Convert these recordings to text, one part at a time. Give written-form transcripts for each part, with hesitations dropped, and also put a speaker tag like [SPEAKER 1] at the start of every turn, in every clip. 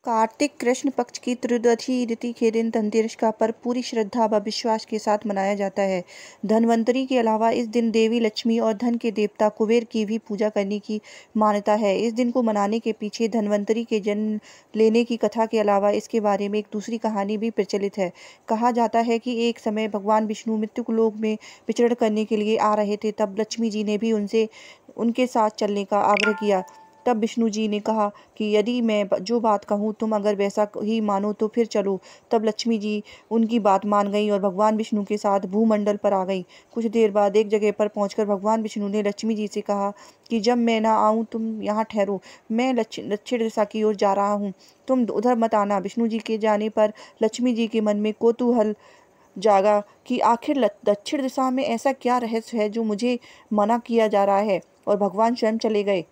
[SPEAKER 1] कार्तिक कृष्ण पक्ष की त्रयोदशी तिथि के दिन धनतेरस का पर्व पूरी श्रद्धा व विश्वास के साथ मनाया जाता है। धनवंतरी के अलावा इस दिन देवी लक्ष्मी और धन के देवता कुबेर की भी पूजा करने की मान्यता है। इस दिन को मनाने के पीछे धनवंतरी के जन्म लेने की कथा के अलावा इसके बारे में एक दूसरी कहानी भी प्रचलित है। कहा जाता है कि एक समय भगवान विष्णु मृत्यु लोक में विचरण करने के लिए आ रहे थे, तब लक्ष्मी जी ने भी उनके साथ चलने का आग्रह किया। तब विष्णु जी ने कहा कि यदि मैं जो बात कहूँ तुम अगर वैसा ही मानो तो फिर चलो। तब लक्ष्मी जी उनकी बात मान गई और भगवान विष्णु के साथ भूमंडल पर आ गई। कुछ देर बाद एक जगह पर पहुंचकर भगवान विष्णु ने लक्ष्मी जी से कहा कि जब मैं ना आऊँ तुम यहाँ ठहरो, मैं दक्षिण दिशा की ओर जा रहा हूँ, तुम उधर मत आना। विष्णु जी के जाने पर लक्ष्मी जी के मन में कौतूहल जागा कि आखिर दक्षिण दिशा में ऐसा क्या रहस्य है जो मुझे मना किया जा रहा है, और भगवान स्वयं चले गए।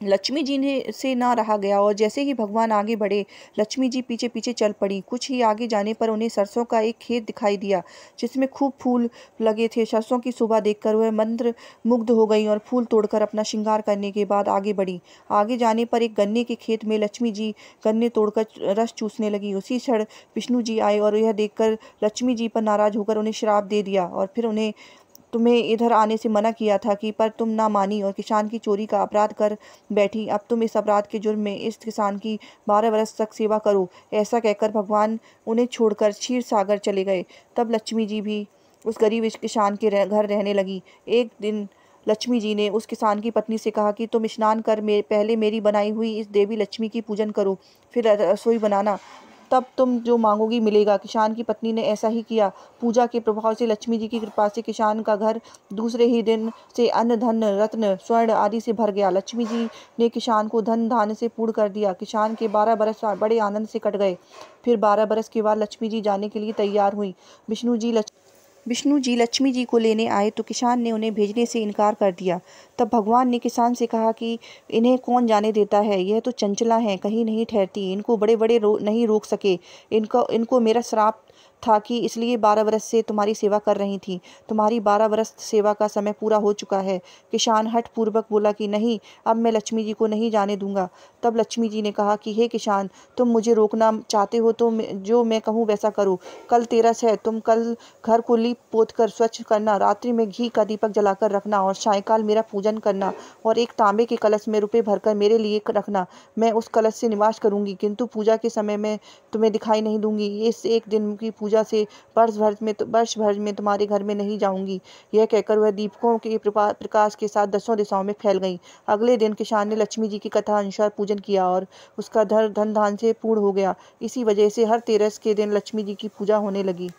[SPEAKER 1] लक्ष्मी जी ने से ना रहा गया और जैसे ही भगवान आगे बढ़े, लक्ष्मी जी पीछे पीछे चल पड़ी। कुछ ही आगे जाने पर उन्हें सरसों का एक खेत दिखाई दिया जिसमें खूब फूल लगे थे। सरसों की शोभा देखकर वह मंत्र मुग्ध हो गई और फूल तोड़कर अपना श्रृंगार करने के बाद आगे बढ़ी। आगे जाने पर एक गन्ने के खेत में लक्ष्मी जी गन्ने तोड़कर रस चूसने लगी। उसी क्षण विष्णु जी आए और यह देखकर लक्ष्मी जी पर नाराज होकर उन्हें श्राप दे दिया और फिर उन्हें तुम्हें इधर आने से मना किया था कि पर तुम ना मानी और किसान की चोरी का अपराध कर बैठी। अब तुम इस अपराध के जुर्म में इस किसान की 12 वर्ष तक सेवा करो। ऐसा कहकर भगवान उन्हें छोड़कर क्षीर सागर चले गए। तब लक्ष्मी जी भी उस गरीब इस किसान के घर रहने लगी। एक दिन लक्ष्मी जी ने उस किसान की पत्नी से कहा कि तुम स्नान कर पहले मेरी बनाई हुई इस देवी लक्ष्मी की पूजन करो, फिर रसोई बनाना, तब तुम जो मांगोगी मिलेगा। किसान की पत्नी ने ऐसा ही किया। पूजा के प्रभाव से लक्ष्मी जी की कृपा से किसान का घर दूसरे ही दिन से अन्न धन रत्न स्वर्ण आदि से भर गया। लक्ष्मी जी ने किसान को धन धान्य से पूर्ण कर दिया। किसान के 12 बरस बड़े आनंद से कट गए। फिर 12 बरस के बाद लक्ष्मी जी जाने के लिए तैयार हुई। विष्णु जी लक्ष्मी जी को लेने आए तो किसान ने उन्हें भेजने से इनकार कर दिया। तब भगवान ने किसान से कहा कि इन्हें कौन जाने देता है, यह तो चंचला हैं, कहीं नहीं ठहरती, इनको बड़े बड़े नहीं रोक सके। इनको मेरा श्राप था कि इसलिए 12 वर्ष से तुम्हारी सेवा कर रही थी। तुम्हारी 12 वर्ष सेवा का समय पूरा हो चुका है। किसान हठ पूर्वक बोला कि नहीं, अब मैं लक्ष्मी जी को नहीं जाने दूंगा। तब लक्ष्मी जी ने कहा कि हे किसान, तुम मुझे रोकना चाहते हो तो जो मैं कहूँ वैसा करो। कल तेरस है, तुम कल घर को लीप पोत कर स्वच्छ करना, रात्रि में घी का दीपक जलाकर रखना और सायंकाल मेरा पूजन करना और एक तांबे के कलश में रुपए भरकर मेरे लिए रखना। मैं उस कलश से निवास करूंगी, किंतु पूजा के समय में तुम्हें दिखाई नहीं दूंगी। इस एक दिन की पूजा से वर्ष भर में तुम्हारे घर में नहीं जाऊंगी। यह कहकर वह दीपकों के प्रकाश के साथ 10 दिशाओं में फैल गई। अगले दिन किसान ने लक्ष्मी जी की कथा अनुसार पूजन किया और उसका धन धान से पूर्ण हो गया। इसी वजह से हर तेरस के दिन लक्ष्मी जी की पूजा होने लगी।